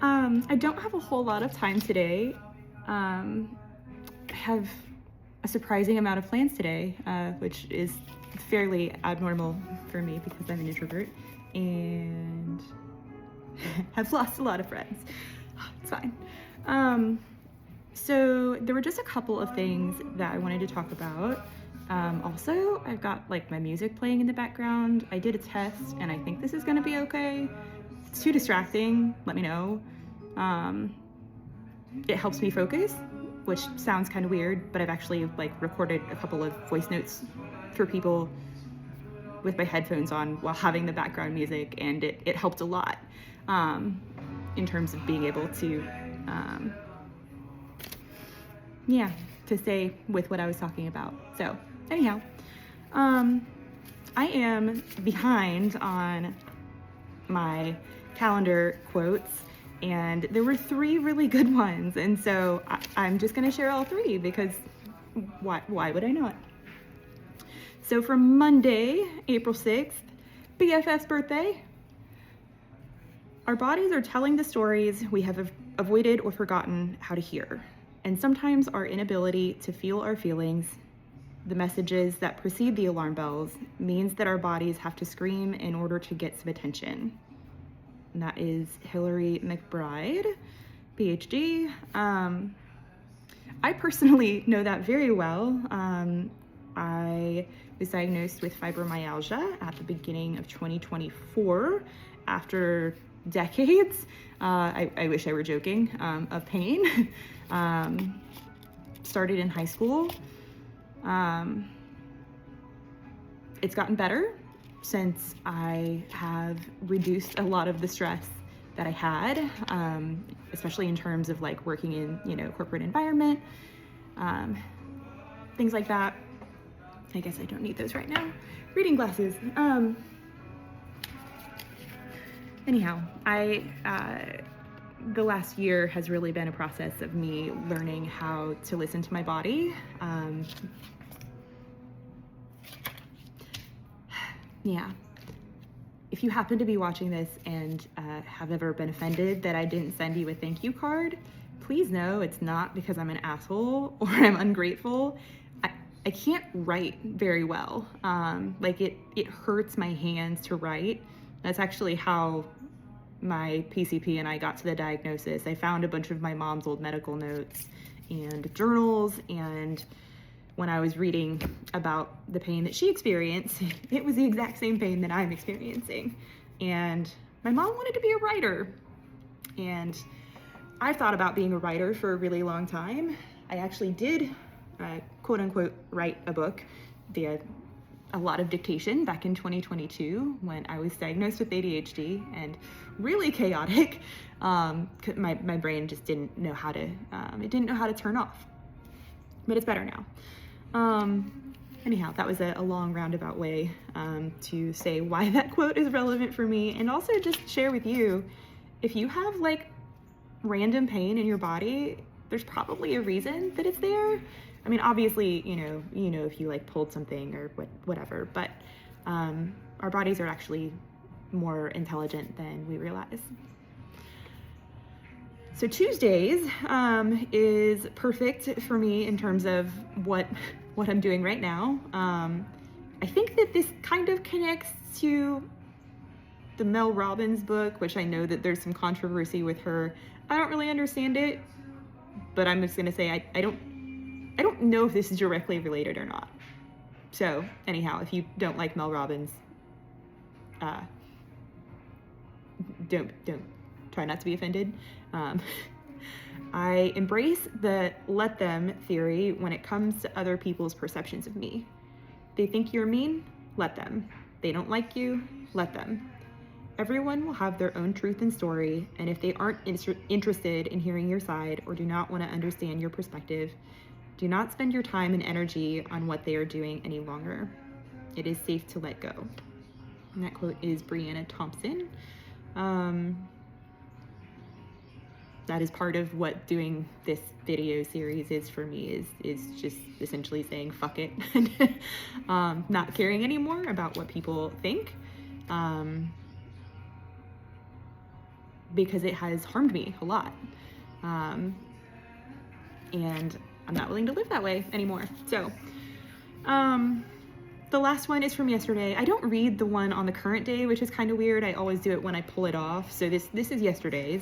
I don't have a whole lot of time today. I have a surprising amount of plans today, which is fairly abnormal for me because I'm an introvert and have lost a lot of friends. It's fine. So there were just a couple of things that I wanted to talk about. Also, I've got like my music playing in the background. I did a test and I think this is gonna be okay. If it's too distracting, let me know. It helps me focus, which sounds kind of weird, but I've actually like recorded a couple of voice notes for people with my headphones on while having the background music, and it helped a lot in terms of being able to to stay with what I was talking about. So anyhow, I am behind on my calendar quotes, and there were 3 really good ones, and so I'm just gonna share all 3 because why would I not? So for Monday, April 6th, BFF's birthday. Our bodies are telling the stories we have avoided or forgotten how to hear. And sometimes our inability to feel our feelings, the messages that precede the alarm bells, means that our bodies have to scream in order to get some attention. And that is Hillary McBride, PhD. I personally know that very well. I was diagnosed with fibromyalgia at the beginning of 2024 after decades, I wish I were joking, of pain. Started in high school. It's gotten better since I have reduced a lot of the stress that I had, especially in terms of like working in, corporate environment, things like that. I guess I don't need those right now. Reading glasses. Anyhow, the last year has really been a process of me learning how to listen to my body. If you happen to be watching this and have ever been offended that I didn't send you a thank you card, please know it's not because I'm an asshole or I'm ungrateful. I can't write very well. It hurts my hands to write. That's actually how my PCP and I got to the diagnosis. I found a bunch of my mom's old medical notes and journals, and when I was reading about the pain that she experienced, it was the exact same pain that I'm experiencing. And my mom wanted to be a writer, and I've thought about being a writer for a really long time. I actually did quote unquote write a book via a lot of dictation back in 2022 when I was diagnosed with ADHD, and really chaotic. My brain just didn't know how to turn off, but it's better now. Anyhow, that was a long roundabout way to say why that quote is relevant for me, and also just share with you, if you have like random pain in your body, there's probably a reason that it's there. I mean, obviously, if you like pulled something or whatever, but our bodies are actually more intelligent than we realize. So Tuesdays is perfect for me in terms of what I'm doing right now. I think that this kind of connects to the Mel Robbins book, which I know that there's some controversy with her. I don't really understand it, but I'm just gonna say I don't know if this is directly related or not. So anyhow, if you don't like Mel Robbins, don't try not to be offended. I embrace the let them theory when it comes to other people's perceptions of me. They think you're mean? Let them. They don't like you? Let them. Everyone will have their own truth and story, and if they aren't interested in hearing your side or do not want to understand your perspective, do not spend your time and energy on what they are doing any longer. It is safe to let go. And that quote is Brianna Thompson. That is part of what doing this video series is for me, is just essentially saying fuck it and not caring anymore about what people think. because it has harmed me a lot. And I'm not willing to live that way anymore. So, the last one is from yesterday. I don't read the one on the current day, which is kind of weird. I always do it when I pull it off. So this is yesterday's.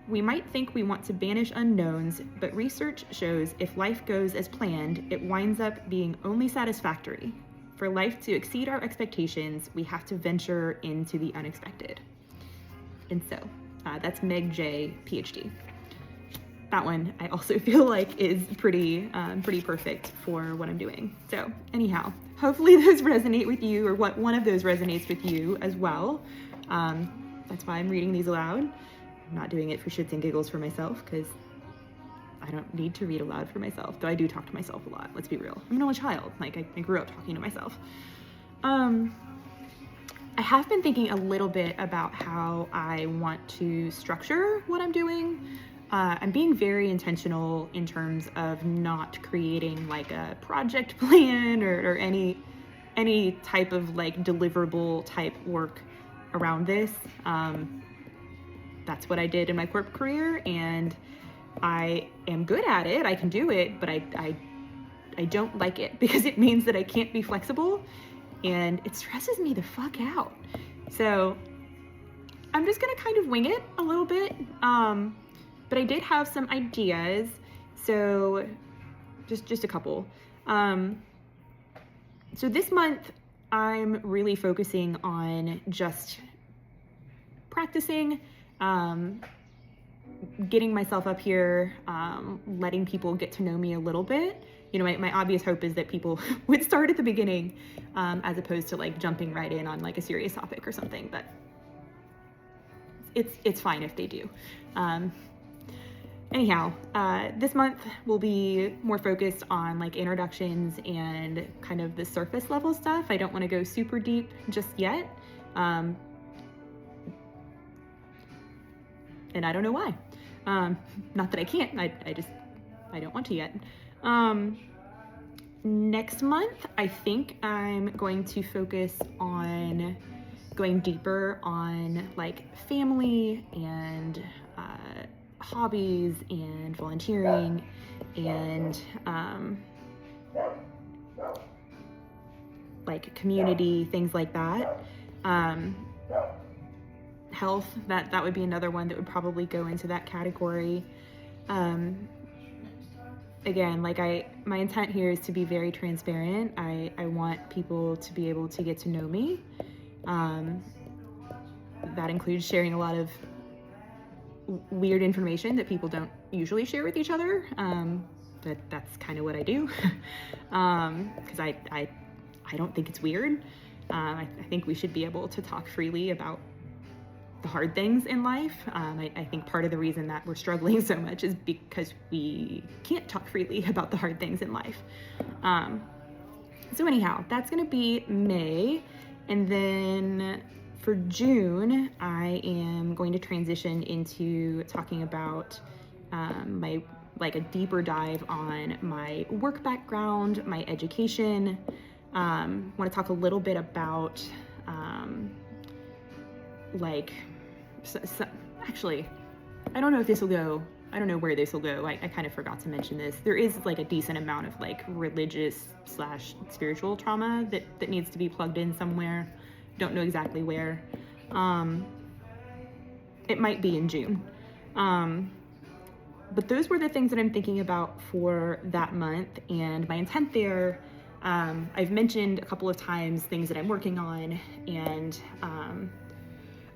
We might think we want to banish unknowns, but research shows if life goes as planned, it winds up being only satisfactory. For life to exceed our expectations, we have to venture into the unexpected. And so, that's Meg J, PhD. That one I also feel like is pretty perfect for what I'm doing. So anyhow, hopefully those resonate with you, or what one of those resonates with you as well. That's why I'm reading these aloud. I'm not doing it for shits and giggles for myself, because I don't need to read aloud for myself, though I do talk to myself a lot, let's be real. I'm an only child, like I grew up talking to myself. I have been thinking a little bit about how I want to structure what I'm doing. I'm being very intentional in terms of not creating like a project plan or any type of like deliverable type work around this. That's what I did in my corporate career, and I am good at it. I can do it, but I don't like it because it means that I can't be flexible, and it stresses me the fuck out. So I'm just gonna kind of wing it a little bit. But I did have some ideas, so just a couple. So this month, I'm really focusing on just practicing, getting myself up here, letting people get to know me a little bit. You know, my obvious hope is that people would start at the beginning, as opposed to like jumping right in on like a serious topic or something, but it's fine if they do. Anyhow, this month will be more focused on like introductions and kind of the surface level stuff. I don't want to go super deep just yet. And I don't know why. Not that I can't, I don't want to yet. Next month, I think I'm going to focus on going deeper on like family and, hobbies and volunteering and like community, things like that. Health, that would be another one that would probably go into that category. Again, like my intent here is to be very transparent. I want people to be able to get to know me. That includes sharing a lot of weird information that people don't usually share with each other, but that's kind of what I do, because I don't think it's weird. I think we should be able to talk freely about the hard things in life. I think part of the reason that we're struggling so much is because we can't talk freely about the hard things in life. So anyhow, that's gonna be May, and then for June, I am going to transition into talking about a deeper dive on my work background, my education. Want to talk a little bit about actually, I don't know if this will go. I don't know where this will go. I kind of forgot to mention this. There is like a decent amount of like religious / spiritual trauma that needs to be plugged in somewhere. Don't know exactly where. It might be in June. But those were the things that I'm thinking about for that month, and my intent there, I've mentioned a couple of times things that I'm working on, and I'm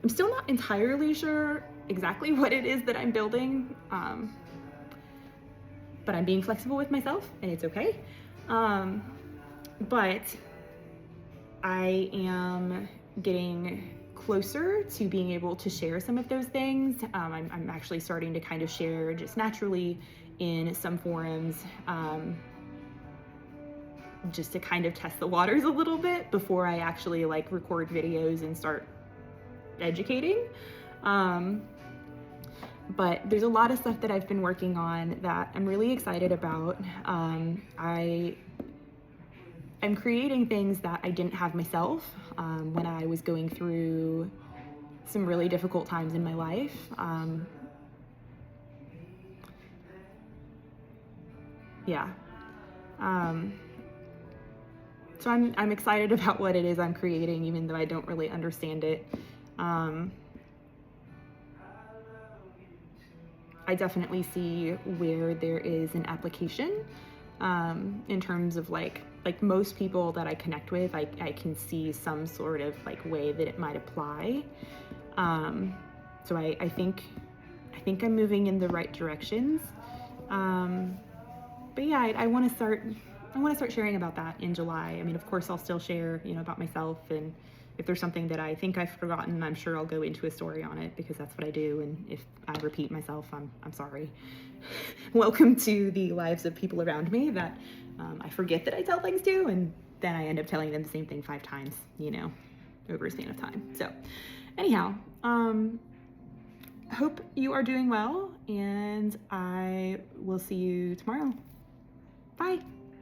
still not entirely sure exactly what it is that I'm building, but I'm being flexible with myself, and it's okay. But I am getting closer to being able to share some of those things. I'm actually starting to kind of share just naturally in some forums, just to kind of test the waters a little bit before I actually like record videos and start educating. But there's a lot of stuff that I've been working on that I'm really excited about. I'm creating things that I didn't have myself when I was going through some really difficult times in my life. Yeah. So I'm excited about what it is I'm creating, even though I don't really understand it. I definitely see where there is an application, in terms of like most people that I connect with, I can see some sort of like way that it might apply. So I think I'm moving in the right directions. But yeah, I want to start sharing about that in July. I mean, of course, I'll still share, about myself, and if there's something that I think I've forgotten, I'm sure I'll go into a story on it, because that's what I do. And if I repeat myself, I'm sorry. Welcome to the lives of people around me that I forget that I tell things to, and then I end up telling them the same thing 5 times, over a span of time. So, anyhow, hope you are doing well, and I will see you tomorrow. Bye.